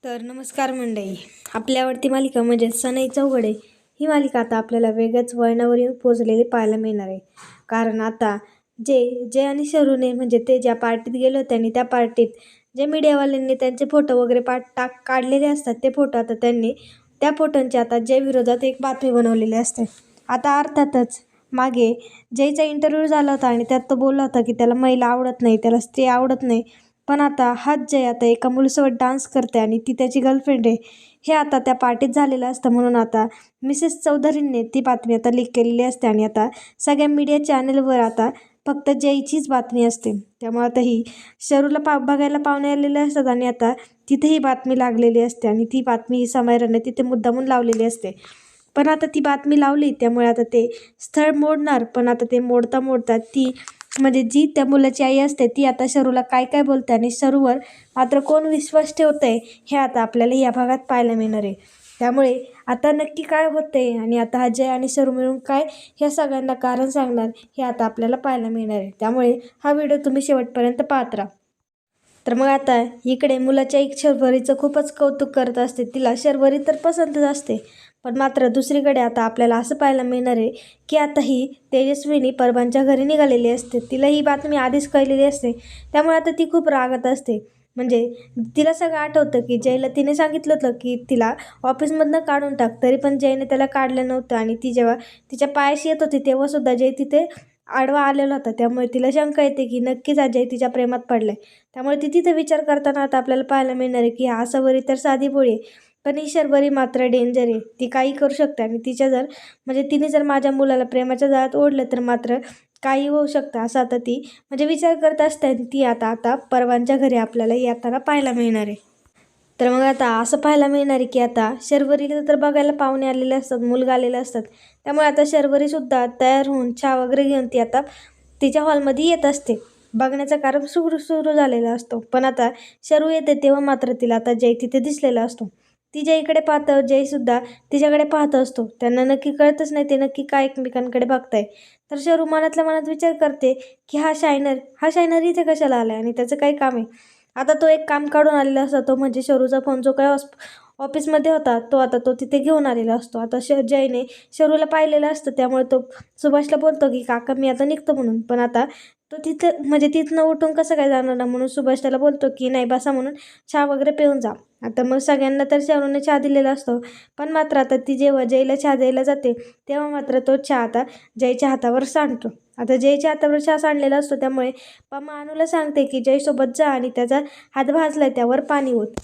तर नमस्कार मंडळी. आपली आवडती मालिका म्हणजे सनई चौघडे ही मालिका आता आपल्याला वेगळ्याच वळणावर येऊन पोचलेली पाहायला मिळणार आहे. कारण आता जय आणि शरूने म्हणजे ते ज्या पार्टीत गेले होते आणि त्या पार्टीत जे मीडियावाल्यांनी त्यांचे फोटो वगैरे काढलेले असतात ते फोटो आता त्यांनी त्या फोटोंची आता जय विरोधात एक बातमी बनवलेली असते. आता अर्थातच मागे जयचा इंटरव्ह्यू झाला होता आणि त्यात तो बोलला होता की त्याला महिला आवडत नाही, त्याला स्त्री आवडत नाही. पण आता हाच जय आता एका मुलीसोबत डान्स करते आणि ती त्याची गर्लफ्रेंड आहे हे आता त्या पार्टीत झालेलं असतं. म्हणून आता मिसेस चौधरींनी ती बातमी आता लीक केलेली असते आणि आता सगळ्या मीडिया चॅनलवर आता फक्त जयचीच बातमी असते. त्यामुळे आता ही शरूला बघायला पाहुणे आलेले असतात आणि आता तिथे ही बातमी लागलेली असते आणि ती बातमी ही समायराने तिथे मुद्दामून लावलेली असते. पण आता ती बातमी लावली त्यामुळे आता ते स्थळ मोडणार. पण आता ते मोडता मोडता ती म्हणजे जी त्या मुलाची आई असते ती आता शरूला काय काय बोलते आणि शरूवर मात्र कोण विश्वास ठेवतंय हे आता आपल्याला या भागात पाहायला मिळणार आहे. त्यामुळे आता नक्की काय होतंय आणि आता हा जय आणि शरू मिळून काय ह्या सगळ्यांना कारण सांगणार हे आता आपल्याला पाहायला मिळणार आहे. त्यामुळे हा व्हिडिओ तुम्ही शेवटपर्यंत पाहत राहा. तर मग आता इकडे मुलाच्या एक शर्वरीचं खूपच कौतुक करत असते. तिला शर्वरी तर पसंतच असते. पण मात्र दुसरीकडे आता आपल्याला असं पाहायला मिळणार आहे की आता ही तेजस्विनी परबांच्या घरी निघालेली असते. तिला ही बातमी आधीच कळलेली असते. त्यामुळे आता ती खूप रागात असते. म्हणजे तिला सगळं आठवतं की जयला तिने सांगितलं होतं की तिला ऑफिसमधनं काढून टाक, तरी पण जयने त्याला काढलं नव्हतं आणि ती जेव्हा तिच्या पायाशी येत होती तेव्हासुद्धा जय तिथे आडवा आलेला होता. त्यामुळे तिला शंका येते की नक्कीच हा जय तिच्या प्रेमात पडलाय. त्यामुळे ती तिथे विचार करताना आता आपल्याला पाहायला मिळणार आहे की हा शर्वरी तर साधी भोळी आहे, पण ही शर्वरी मात्र डेंजर आहे. ती काही करू शकते आणि तिच्या म्हणजे तिने जर माझ्या मुलाला प्रेमाच्या जाळ्यात ओढलं तर मात्र काही होऊ शकतं असं आता ती म्हणजे विचार करत असते. ती आता परवांच्या घरी आपल्याला येताना पाहायला मिळणार आहे. तर मग आता असं पाहायला मिळणार आहे की आता शर्वरीला तर बघायला पाहुणे आलेले असतात, मुलगा आलेले असतात. त्यामुळे आता शर्वरीसुद्धा तयार होऊन चहा वगैरे घेऊन ती आता तिच्या हॉलमध्ये येत असते. बघण्याचा कार्यक्रम सुरू झालेला असतो. पण आता शरू येते तेव्हा मात्र तिला आता जय तिथे दिसलेला असतो. ती जयकडे पाहतं, जयसुद्धा तिच्याकडे पाहत असतो. त्यांना नक्की कळतच नाही ते नक्की काय एकमेकांकडे बघताय. तर शरू मनातल्या मनात विचार करते की हा शायनर इथे कशाला आलाय आणि त्याचं काय काम आहे. आता तो एक काम काढून आलेला असतो, तो म्हणजे शरूचा फोन जो काय ऑफिसमध्ये होता तो तिथे घेऊन आलेला असतो. आता जयने शरूला पाहिलेलं असतं. त्यामुळे तो सुभाषला बोलतो की काका मी आता निघतो म्हणून. पण आता तो तिथं म्हणजे तिथनं उठून कसं काय जाणार ना, म्हणून सुभाष त्याला बोलतो की नाही बसा म्हणून चहा वगैरे पिऊन जा. आता मग सगळ्यांना तर शरूने चहा दिलेला असतो. पण मात्र आता ती जेव्हा जयला चहा द्यायला जाते तेव्हा मात्र तो चहा आता जयच्या हातावर सांडतो. आता जयच्या हातावर चहा सांडलेला असतो. त्यामुळे पम्मा अनुला सांगते की जयसोबत जा आणि त्याचा हात भाजलाय त्यावर पाणी ओत.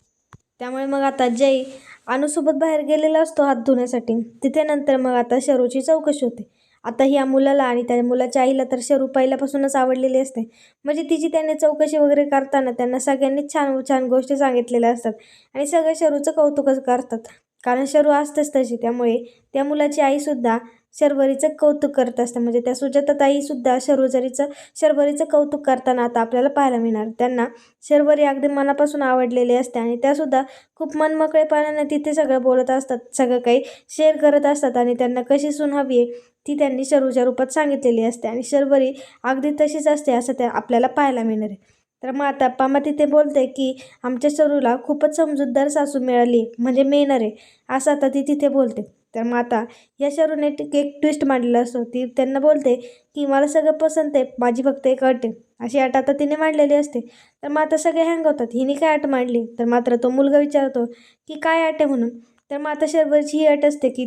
त्यामुळे मग आता जय अनुसोबत बाहेर गेलेला असतो हात धुण्यासाठी. तिथे नंतर मग आता शरूची चौकशी होते. आता ह्या मुलाला आणि त्या मुलाच्या आईला तर शरू पहिल्यापासूनच आवडलेली असते. म्हणजे तिची त्याने चौकशी वगैरे करताना त्यांना सगळ्यांनीच छान छान गोष्टी सांगितलेल्या असतात आणि सगळे शरूचं कौतुकच करतात. कारण शरू असतेच तशी. त्यामुळे त्या मुलाची आईसुद्धा शर्वरीचं कौतुक करत असते. म्हणजे त्या सुजाताताईसुद्धा शर्वरीचं कौतुक करताना आता आपल्याला पाहायला मिळणार. त्यांना शर्वरी अगदी मनापासून आवडलेली असते आणि त्यासुद्धा खूप मनमोकळेपणाने तिथे सगळं बोलत असतात, सगळं काही शेअर करत असतात आणि त्यांना कशी सून हवी आहे ती त्यांनी शरूच्या रूपात सांगितलेली असते आणि शर्वरी अगदी तशीच असते असं त्या आपल्याला पाहायला मिळणार आहे. तर मग आता पम्मा तिथे बोलते की आमच्या शरूला खूपच समजूतदार सासू मिळाली म्हणजे मिळणार आहे असं आता ती तिथे बोलते. तर मग आता या शरूने एक ट्विस्ट मांडलेला असतो. ती त्यांना बोलते की मला सगळं पसंत आहे, माझी फक्त एक अट आहे अशी अट आता तिने मांडलेली असते. तर मग आता सगळे हँग होतात, हिने काय अट मांडली. तर मात्र तो मुलगा विचारतो की काय अट आहे म्हणून. तर मग आता शर्वरीची ही अट असते की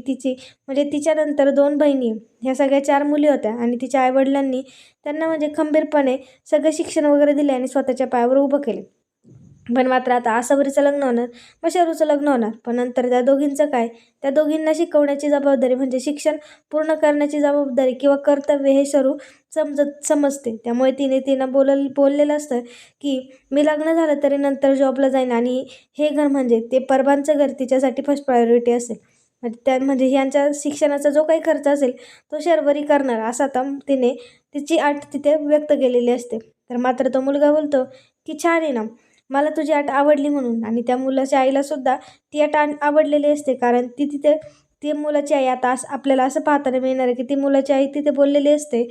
म्हणजे तिच्यानंतर 2 बहिणी ह्या सगळ्या 4 मुली होत्या आणि तिच्या आईवडिलांनी त्यांना म्हणजे खंबीरपणे सगळं शिक्षण वगैरे दिले आणि स्वतःच्या पायावर उभं केले. पण मात्र आता आसावरीचं लग्न होणार, मग शरूचं लग्न होणार. पण नंतर त्या दोघींचं काय, त्या दोघींना शिकवण्याची जबाबदारी म्हणजे शिक्षण पूर्ण करण्याची जबाबदारी किंवा कर्तव्य हे शरू समजते. त्यामुळे तिनं बोललेलं असतं की मी लग्न झालं तरी नंतर जॉबला जाईन आणि हे घर म्हणजे ते परबांचं घर तिच्यासाठी फर्स्ट प्रायोरिटी असेल. म्हणजे ह्यांच्या शिक्षणाचा जो काही खर्च असेल तो शर्वरी करणार असं आता तिने तिची अट तिथे व्यक्त केलेली असते. तर मात्र तो मुलगा बोलतो की छान आहे ना, मला तुझी अट आवडली म्हणून. आणि त्या मुलाच्या आईलासुद्धा ती अट आवडलेली असते. कारण ती मुलाची आई आता आपल्याला असं पाहताना मिळणार आहे की ती मुलाची आई तिथे बोललेली असते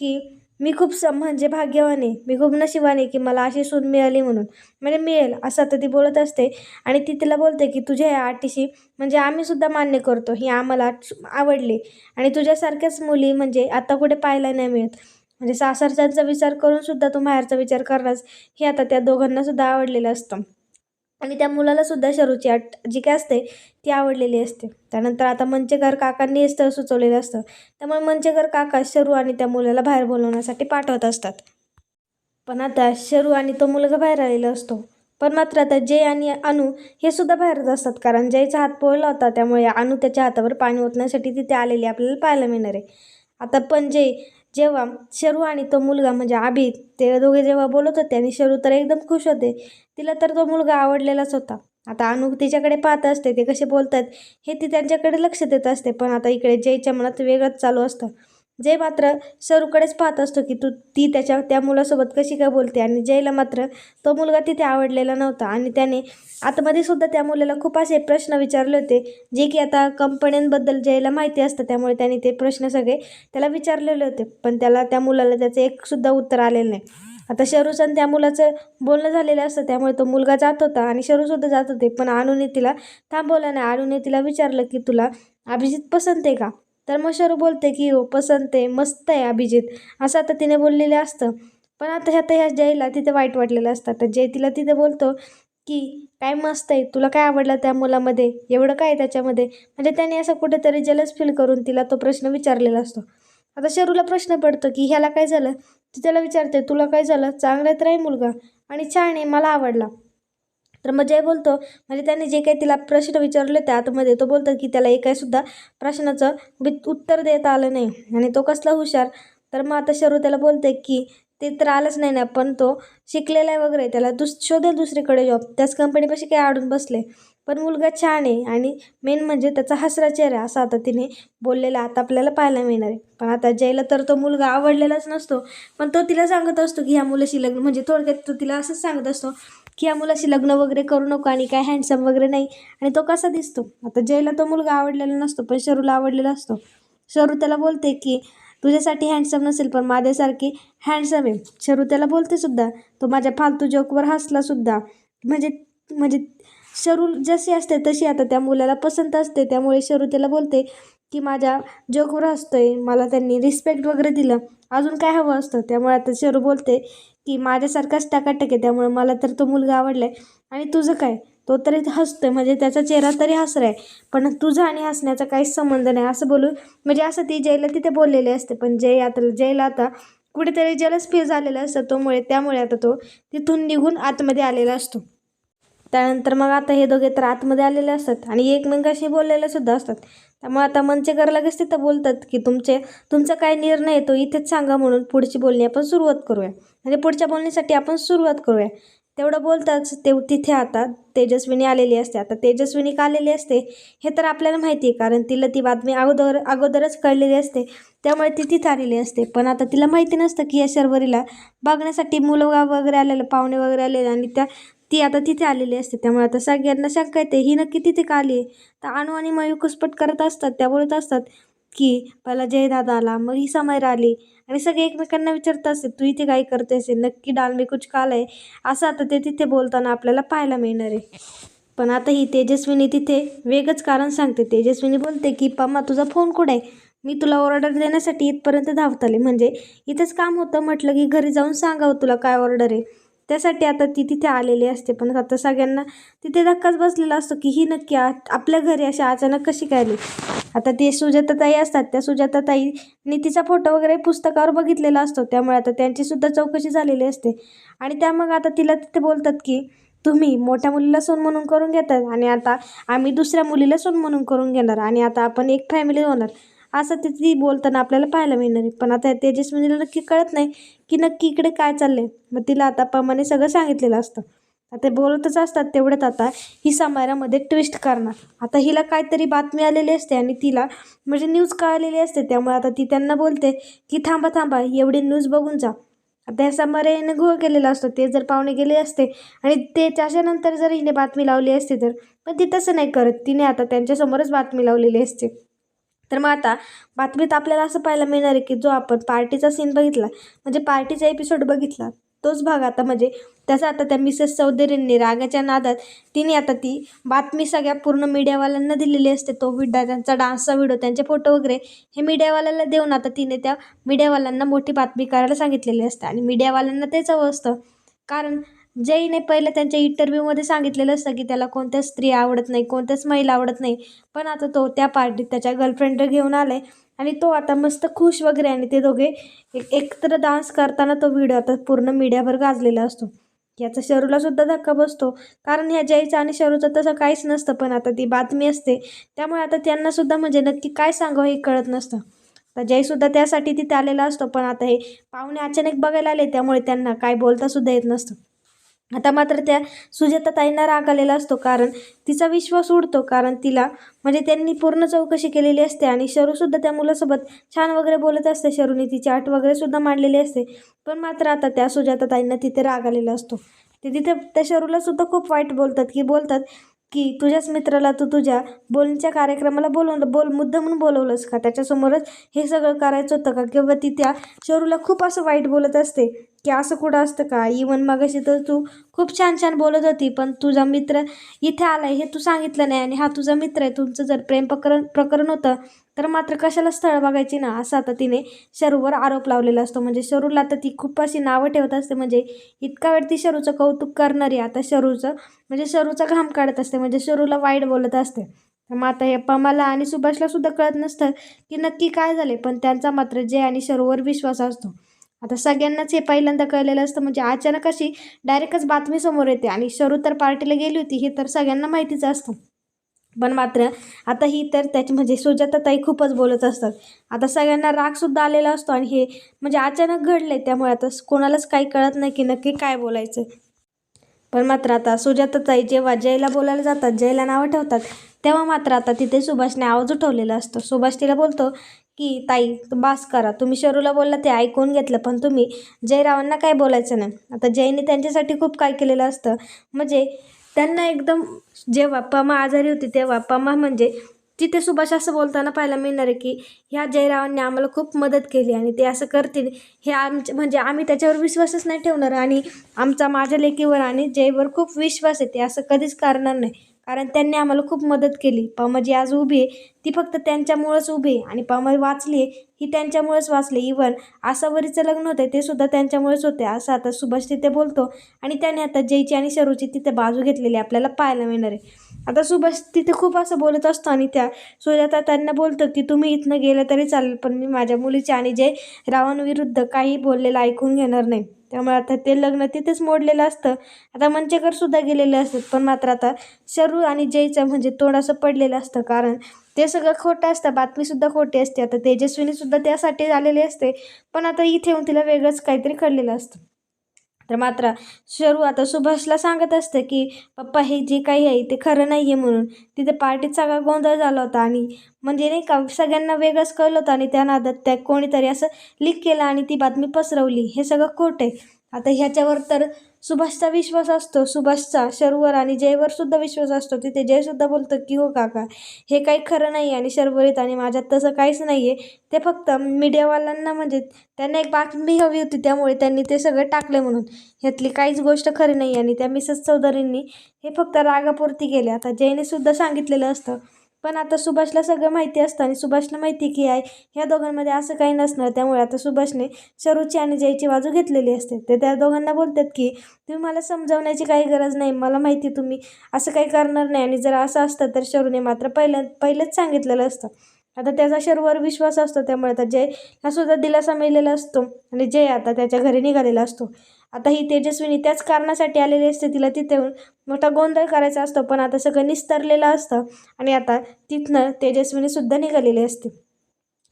की मी खूप म्हणजे भाग्यवान आहे, मी खूप नशिबान आहे की मला अशी सून मिळाली म्हणून. म्हणजे मिळेल असं आता ती बोलत असते आणि ती तिला बोलते की तुझ्या या अटीशी म्हणजे आम्हीसुद्धा मान्य करतो, ही आम्हाला आवडली आणि तुझ्यासारख्याच मुली म्हणजे आता कुठे पाहायला नाही मिळत. म्हणजे सासरच्यांचा विचार करून सुद्धा तू माहेरचा विचार करणार, हे आता त्या दोघांना सुद्धा आवडलेलं असतं. आणि त्या मुलाला सुद्धा शरूची अट जी काय असते ती आवडलेली असते. त्यानंतर आता मंचेकर काकांनी हे स्थळ सुचवलेलं असतं. त्यामुळे मंचेकर काका शरू आणि त्या मुलाला बाहेर बोलवण्यासाठी पाठवत असतात. पण आता शरू आणि तो मुलगा बाहेर आलेला असतो. पण मात्र आता जय आणि अनु हे सुद्धा बाहेरच असतात, कारण जयचा हात पोळला होता त्यामुळे अनु त्याच्या हातावर पाणी ओतण्यासाठी तिथे आलेली आपल्याला पाहायला मिळणार आहे. आता पण जय जेव्हा शरू आणि तो मुलगा म्हणजे आबिद ते दोघे जेव्हा बोलत होते आणि शरू तर एकदम खुश होते, तिला तर तो मुलगा आवडलेलाच होता. आता अनु तिच्याकडे पाहत असते ते कसे बोलतात हे ती त्यांच्याकडे लक्ष देत असते. पण आता इकडे जयच्या मनात वेगळंच चालू असतं. जय मात्र शरूकडेच पाहत असतो की ती त्या मुलासोबत कशी काय बोलते आणि जयला मात्र तो मुलगा तिथे आवडलेला नव्हता आणि त्याने आतमध्ये सुद्धा त्या मुलाला खूप असे प्रश्न विचारले होते, जे की आता कंपन्यांबद्दल जयला माहिती असतं त्यामुळे त्याने ते प्रश्न सगळे त्याला विचारलेले होते. पण त्या मुलाला त्याचं एक सुद्धा उत्तर आलेलं नाही. आता शरूचं आणि त्या मुलाचं बोलणं झालेलं असतं त्यामुळे तो मुलगा जात होता आणि शरूसुद्धा जात होते. पण अनुने तिला थांबवलं नाही. अनुने तिला विचारलं की तुला अभिजित पसंत आहे का? तर मग शरू बोलते की हो पसंत आहे, मस्त आहे अभिजित, असं आता तिने बोललेलं असतं. पण आता ह्या जयला तिथे वाईट वाटलेलं असतं. तर जय तिला तिथे बोलतो की काय मस्त आहे, तुला काय आवडलं त्या मुलामध्ये, एवढं काय आहे त्याच्यामध्ये. म्हणजे त्याने असं कुठेतरी जलस फील करून तिला तो प्रश्न विचारलेला असतो. आता शरूला प्रश्न पडतो की ह्याला काय झालं. ती त्याला विचारते तुला काय झालं, चांगला तर आहे मुलगा आणि छान आहे, मला आवडला. तर मग जय बोलतो म्हणजे त्याने जे काही तिला प्रश्न विचारले त्या आतमध्ये तो बोलतो की त्याला एकासुद्धा प्रश्नाचं उत्तर देता आलं नाही आणि तो कसला हुशार. तर मग आता शरू त्याला बोलते की ते तर आलंच नाही ना, पण तो शिकलेला आहे वगैरे, त्याला शोधेल दुसरीकडे जॉब, त्याच कंपनीपाशी काय अडून बसले. पण मुलगा छान आहे आणि मेन म्हणजे त्याचा हसरा चेहरा, असा आता तिने बोललेला आता आपल्याला पाहायला मिळणार आहे. पण आता जयला तर तो मुलगा आवडलेलाच नसतो. पण तो तिला सांगत असतो की ह्या मुलाशी लग्न म्हणजे थोडक्यात तो तिला असंच सांगत असतो की या मुलाशी लग्न वगैरे करू नको आणि काय हँडसम वगैरे नाही. आणि तो कसा दिसतो, आता जयला तो मुलगा आवडलेला नसतो पण शरूला आवडलेला असतो. शरू त्याला बोलते की तुझ्यासाठी हँडसम नसेल पण माझ्यासारखी हँडसम आहे. शरू त्याला बोलते सुद्धा, तो माझ्या फालतू जोकवर हसला सुद्धा. म्हणजे म्हणजे शरू जशी असते तशी आता त्या मुलाला पसंत असते. त्यामुळे शरू त्याला बोलते की माझ्या जोकवर हसतोय, मला त्यांनी रिस्पेक्ट वगैरे दिलं, अजून काय हवं असतं. त्यामुळे आता शरू बोलते की माझ्यासारखाच टाकाटक आहे त्यामुळे मला तर तो मुलगा आवडला आहे. आणि तुझं काय, तो तरी हसतोय म्हणजे त्याचा चेहरा तरी हसरा आहे, पण तुझा आणि हसण्याचा काहीच संबंध नाही असं बोलून म्हणजे असं ती जयला तिथे बोललेले असते. पण जयला आता कुठेतरी जलस फील झालेलं असतं त्यामुळे आता तो तिथून निघून आतमध्ये आलेला असतो. त्यानंतर मग आता हे दोघे तर आतमध्ये आलेले असतात आणि एकमेकांशी बोललेले सुद्धा असतात. त्यामुळे आता मंचेकर लगेच तिथं बोलतात की तुमचा काय निर्णय आहे तो इथेच सांगा, म्हणून पुढची बोलणी आपण सुरुवात करूया, म्हणजे पुढच्या बोलणीसाठी आपण सुरुवात करूया. तेवढं बोलताच तिथे आता तेजस्विनी आलेली असते. आता तेजस्विनी का आलेली असते हे तर आपल्याला माहिती आहे, कारण तिला ती बातमी अगोदरच कळलेली असते त्यामुळे ती तिथे आलेली असते. पण आता तिला माहिती नसतं की या शर्वरीला बघण्यासाठी मुलं वगैरे आलेलं, पाहुणे वगैरे आलेले आणि ती आता तिथे आलेली असते. त्यामुळे आता सगळ्यांना शंका येते ही नक्की तिथे का आली आहे. तर अनु आणि मयू कुसपट करत असतात. त्या बोलत असतात की पहिला जयदादा आला, मग ही समयरा आली आणि सगळे एकमेकांना विचारत असते तू इथे काय करतेस, नक्की डाल में कुछ काला आहे, असं आता ते तिथे बोलताना आपल्याला पाहायला मिळणार आहे. पण आता ही तेजस्विनी तिथे वेगळंच कारण सांगते. तेजस्विनी बोलते की पम्मा तुझा फोन कुठे आहे, मी तुला ऑर्डर देण्यासाठी इथपर्यंत धावत आले, म्हणजे इथंच काम होतं, म्हटलं की घरी जाऊन सांगावं तुला काय ऑर्डर आहे, त्यासाठी आता ती तिथे आलेली असते. पण आता सगळ्यांना तिथे धक्काच बसलेला असतो की ही नक्की आपल्या घरी अशा अचानक कशी काय आली. आता ते सुजाताताई असतात, त्या सुजाताताईंनी तिचा फोटो वगैरे पुस्तकावर बघितलेला असतो त्यामुळे आता त्यांचीसुद्धा चौकशी झालेली असते. आणि त्या मग आता तिला तिथे बोलतात की तुम्ही मोठ्या मुलीला सून म्हणून करून घेतात आणि आता आम्ही दुसऱ्या मुलीला सून म्हणून करून घेणार आणि आता आपण एक फॅमिली होणार, असं ती बोलताना आपल्याला पाहायला मिळणार आहे. पण आता तेजस्विनीला नक्की कळत नाही की नक्की इकडे काय चाललंय. मग तिला आता पम्माने सगळं सांगितलेलं असतं. आता ते बोलतच असतात तेवढ्यात आता ही समायरामध्ये ट्विस्ट करणार. आता हिला काहीतरी बातमी आलेली असते आणि तिला म्हणजे न्यूज कळालेली असते. त्यामुळे आता ती त्यांना बोलते की थांबा थांबा, एवढी न्यूज बघून जा. आता या समायराने घोळ केलेला असतो. ते जर पाहुणे गेले असते आणि ते त्याच्यानंतर जर हिने बातमी लावली असते तर, पण ती तसं नाही करत. तिने आता त्यांच्यासमोरच बातमी लावलेली असते. तर मग आता बातमीत आपल्याला असं पाहायला मिळणार आहे की जो आपण पार्टीचा सीन बघितला, म्हणजे पार्टीचा एपिसोड बघितला, तोच भाग आता म्हणजे त्याचा आता त्या मिसेस चौधरींनी रागाच्या नादात तिने आता ती बातमी सगळ्या पूर्ण मीडियावाल्यांना दिलेली असते. तो त्यांचा डान्सचा व्हिडिओ, त्यांचे फोटो वगैरे हे मीडियावाल्याला देऊन आता तिने त्या मीडियावाल्यांना मोठी बातमी करायला सांगितलेली असते. आणि मीडियावाल्यांना तेच हवं असतं, कारण जयने पहिलं त्यांच्या इंटरव्ह्यूमध्ये सांगितलेलं असतं की त्याला कोणत्याच स्त्री आवडत नाही, कोणत्याच महिला आवडत नाही. पण आता तो त्या पार्टीत त्याच्या गर्लफ्रेंडला घेऊन आलाय आणि तो आता मस्त खुश वगैरे, आणि ते दोघे एकत्र डान्स करताना तो व्हिडिओ आता पूर्ण मीडियाभर गाजलेला असतो. याचा शरूला सुद्धा धक्का बसतो, कारण ह्या जयचं आणि शरूचं तसं काहीच नसतं. पण आता ती बातमी असते, त्यामुळे आता त्यांना सुद्धा म्हणजे नक्की काय सांगावं हे कळत नसतं. आता जयसुद्धा त्यासाठी तिथे आलेला असतो, पण आता हे पाहुणे अचानक बघायला आले त्यामुळे त्यांना काय बोलता सुद्धा येत नसतं. आता मात्र त्या सुजाताताईंना राग आलेला असतो, कारण तिचा विश्वास उडतो, कारण तिला म्हणजे त्यांनी पूर्ण चौकशी केलेली असते आणि शरूसुद्धा त्या मुलासोबत छान वगैरे बोलत असते. शरूने तिची अट वगैरे सुद्धा मांडलेली असते. पण मात्र आता त्या सुजाताताईंना तिथे राग आलेला असतो. ते तिथे त्या शरूला सुद्धा खूप वाईट बोलतात की तुझ्याच मित्राला तू तुझ्या बोलण्याच्या कार्यक्रमाला मुद्दामून बोलवलंस का? त्याच्यासमोरच हे सगळं करायचं होतं का? किंवा ती त्या शरूला खूप असं वाईट बोलत असते की असं कुठं असतं का? इवन मगाशी तर तू खूप छान छान बोलत होती, पण तुझा मित्र इथे आलाय हे तू सांगितलं नाही, आणि हा तुझा मित्र आहे. तुमचं जर प्रेम प्रकरण होतं तर मात्र कशाला स्थळ बघायची ना, असं आता तिने शरूवर आरोप लावलेला असतो. म्हणजे शरूला आता ती खूप अशी नावं ठेवत असते, म्हणजे इतका वेळ ती शरूचं कौतुक करणारी आता शरूचा घाम काढत असते, म्हणजे शरूला वाईट बोलत असते. तर मग आता हे पमाला आणि सुभाषला सुद्धा कळत नसतं की नक्की काय झाले, पण त्यांचा मात्र जय आणि शरूवर विश्वास असतो. आता सगळ्यांनाच हे पहिल्यांदा कळलेलं असतं, म्हणजे अचानक अशी डायरेक्टच बातमी समोर येते, आणि शरू तर पार्टीला गेली होती हे तर सगळ्यांना माहितीच असतं. पण मात्र आता ही तर त्याची म्हणजे सुजाताताई खूपच बोलत असतात. आता सगळ्यांना रागसुद्धा आलेला असतो, आणि हे म्हणजे अचानक घडले त्यामुळे आता कोणालाच काही कळत नाही की नक्की काय बोलायचं. पण मात्र आता सुजाताताई जेव्हा जयला बोलायला जातात, जयला नावं ठेवतात, तेव्हा मात्र आता तिथे सुभाषने आवाज उठवलेला असतो. सुभाष तिला बोलतो की ताई बास करा, तुम्ही शरूला बोलला ते ऐकून घेतलं, पण तुम्ही जयरावांना काय बोलायचं नाही. आता जयने त्यांच्यासाठी खूप काय केलेलं असतं, म्हणजे त्यांना एकदम जेव्हा पमा आजारी होती तेव्हा पमा म्हणजे तिथे सुभाष असं बोलताना पाहायला मिळणार आहे की ह्या जयरावांनी आम्हाला खूप मदत केली आणि ते असं करतील हे म्हणजे आम्ही त्याच्यावर विश्वासच नाही ठेवणार, आणि माझ्या लेकीवर आणि जयवर खूप विश्वास आहे, ते असं कधीच करणार नाही, कारण त्यांनी आम्हाला खूप मदत केली. पमा जी आज उभी आहे ती फक्त त्यांच्यामुळंच उभी आहे, आणि पमा वाचली आहे ही त्यांच्यामुळेच वाचली. इवन आसावरीचं लग्न होतं ते सुद्धा त्यांच्यामुळेच होते, असं आता सुभाष तिथे बोलतो. आणि त्याने आता जयची आणि शरूची तिथे बाजू घेतलेली आपल्याला पाहायला मिळणार आहे. आता सुभाष तिथे खूप असं बोलत असतो, आणि त्या सुजाता त्यांना बोलतं की तुम्ही इथनं गेलं तरी चालेल, पण मी माझ्या मुलीचे आणि जय रावांविरुद्ध काही बोललेलं ऐकून घेणार नाही. त्यामुळे आता ते लग्न तिथेच मोडलेलं असतं. आता मंचेकर सुद्धा गेलेले असतात, पण मात्र आता शरू आणि जयचं म्हणजे तोंड असं पडलेलं असतं, कारण ते सगळं खोटं असतं, बातमीसुद्धा खोटी असते. आता तेजस्विनीसुद्धा त्यासाठी आलेली असते, पण आता इथे येऊन तिला वेगळंच काहीतरी कळलेलं असतं. तर मात्र शरू आता सुभाषला सांगत असते की पप्पा हे जे काही आहे ते खरं नाही आहे म्हणून. तिथे पार्टीत सगळा गोंधळ झाला होता, आणि म्हणजे नाही का सगळ्यांना वेगळंच कळलं होतं, आणि त्या नादात त्या कोणीतरी असं लीक केलं आणि ती बातमी पसरवली, हे सगळं खोटं आहे. आता ह्याच्यावर तर सुभाषचा विश्वास असतो, सुभाषचा शरूवर आणि जयवर सुद्धा विश्वास असतो. तिथे जयसुद्धा बोलतं की हो काका हे काही खरं नाही आहे, आणि शर्वरीत आणि माझ्यात तसं काहीच नाही आहे, ते फक्त मीडियावाल्यांना म्हणजे त्यांना एक बातमी हवी होती त्यामुळे त्यांनी ते सगळं टाकलं म्हणून, ह्यातली काहीच गोष्ट खरी नाही. आणि त्या मिसेस चौधरींनी हे फक्त रागापुरती केले. आता जयने सुद्धा सांगितलेलं असतं, पण आता सुभाषला सगळं माहिती असतं, आणि सुभाषला माहिती की ह्या दोघांमध्ये असं काही नसणार. त्यामुळे आता सुभाषने शरूची आणि जयची बाजू घेतलेली असते. ते त्या दोघांना बोलतात की तुम्ही मला समजावण्याची काही गरज नाही, मला माहिती तुम्ही असं काही करणार नाही, आणि जर असं असतं तर शरूने मात्र पहिलेच सांगितलेलं असतं. आता त्याचा शरूवर विश्वास असतो, त्यामुळे आता जयला सुद्धा दिलासा मिळालेला असतो, आणि जय आता त्याच्या घरी निघालेला असतो. आता ही तेजस्विनी त्याच कारणासाठी आलेली असते, तिला तिथे मोठा गोंधळ करायचा असतो, पण आता सगळं निस्तरलेलं असतं, आणि आता तिथनं तेजस्विनीसुद्धा निघालेली असते.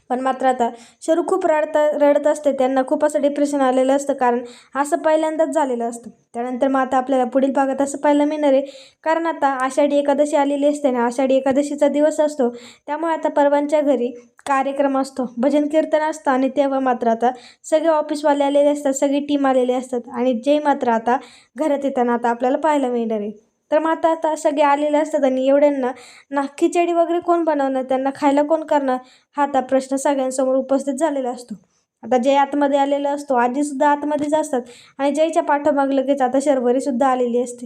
पण मात्र आता शरू खूप रडत असते, त्यांना खूप असं डिप्रेशन आलेलं असतं, कारण असं पहिल्यांदाच झालेलं असतं. त्यानंतर मग आता आपल्याला पुढील भागात असं पाहायला मिळणार आहे, कारण आता आषाढी एकादशी आलेली असते ना, आषाढी एकादशीचा दिवस असतो, त्यामुळे आता परवांच्या घरी कार्यक्रम असतो, भजन कीर्तन असतं, आणि तेव्हा मात्र आता सगळे ऑफिसवाले आलेले असतात, सगळी टीम आलेली असतात, आणि जय मात्र आता घरात येताना आता आपल्याला पाहायला मिळणार आहे. तर मग आता सगळे आलेले असतात आणि एवढ्यांना ना खिचडी वगैरे कोण बनवणार, त्यांना खायला कोण करणार, हा आता प्रश्न सगळ्यांसमोर उपस्थित झालेला असतो. आता जय आतमध्ये आलेला असतो, आजीसुद्धा आतमध्येच असतात आणि जयच्या पाठोमाग लगेच आता शर्वरीसुद्धा आलेली असते.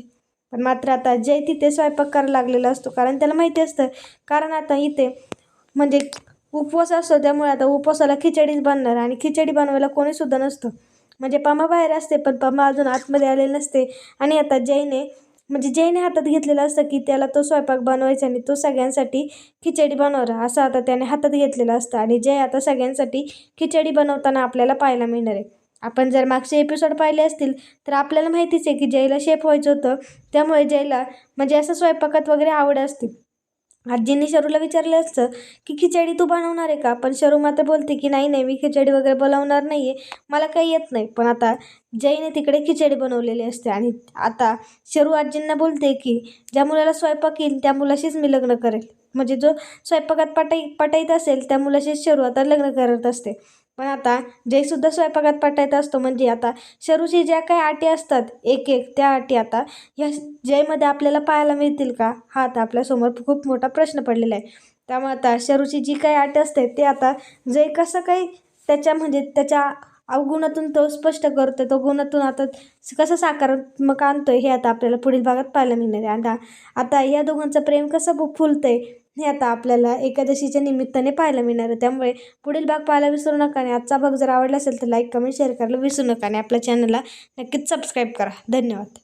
पण मात्र आता जय तिथे स्वयंपाक करायला लागलेला असतो, कारण त्याला माहिती असतं, कारण आता इथे म्हणजे उपवास असतो, त्यामुळे आता उपवासाला खिचडीच बनणार आणि खिचडी बनवायला कोणीसुद्धा नसतं. म्हणजे पमा बाहेर असते, पण पमा अजून आतमध्ये आलेली नसते आणि आता जयने हातात घेतलेलं असतं की त्याला तो स्वयंपाक बनवायचा आणि तो सगळ्यांसाठी खिचडी बनवणार असं आता त्याने हातात घेतलेलं असतं आणि जय आता सगळ्यांसाठी खिचडी बनवताना आपल्याला पाहायला मिळणार आहे. आपण जर मागचे एपिसोड पाहिले असतील तर आपल्याला माहितीच आहे की जयला शेफ व्हायचं होतं, त्यामुळे जयला म्हणजे असं स्वयंपाकात वगैरे आवड असते. आजींनी शरूला विचारलं असतं की खिचडी तू बनवणार आहे का, पण शरू मात्र बोलते की नाही मी खिचडी वगैरे बनवणार नाही आहे, मला काही येत नाही. पण आता जयने तिकडे खिचडी बनवलेली असते आणि आता शरू आजींना बोलते की ज्या मुलाला स्वयंपाक येईल त्या मुलाशीच मी लग्न करेल. म्हणजे जो स्वयंपाकात पटाईत असेल त्या मुलाशीच शरू आता लग्न करत असते. पण आता जयसुद्धा स्वयंपाकात पटाईत असतो, म्हणजे आता शरूची ज्या काही अटी असतात एक त्या अटी आता ह्या जयमध्ये आपल्याला पाहायला मिळतील का, हा आता आपल्यासमोर खूप मोठा प्रश्न पडलेला आहे. त्यामुळे आता शरूची जी काही अट असते ते आता जय कसं काही त्याच्या अवगुणातून तो स्पष्ट करतो, तो गुणातून आता कसं सकारात्मक आणतोय हे आता आपल्याला पुढील भागात पाहायला मिळणार आहे. आता या दोघांचं प्रेम कसं फुलतंय हे आता आपल्याला एकादशीच्या निमित्ताने पाहायला मिळणार आहे. त्यामुळे पुढील भाग पाहायला विसरू नका आणि आजचा भाग जर आवडला असेल तर लाईक कमेंट शेअर करायला विसरू नका आणि आपल्या चॅनलला नक्कीच सबस्क्राईब करा. धन्यवाद.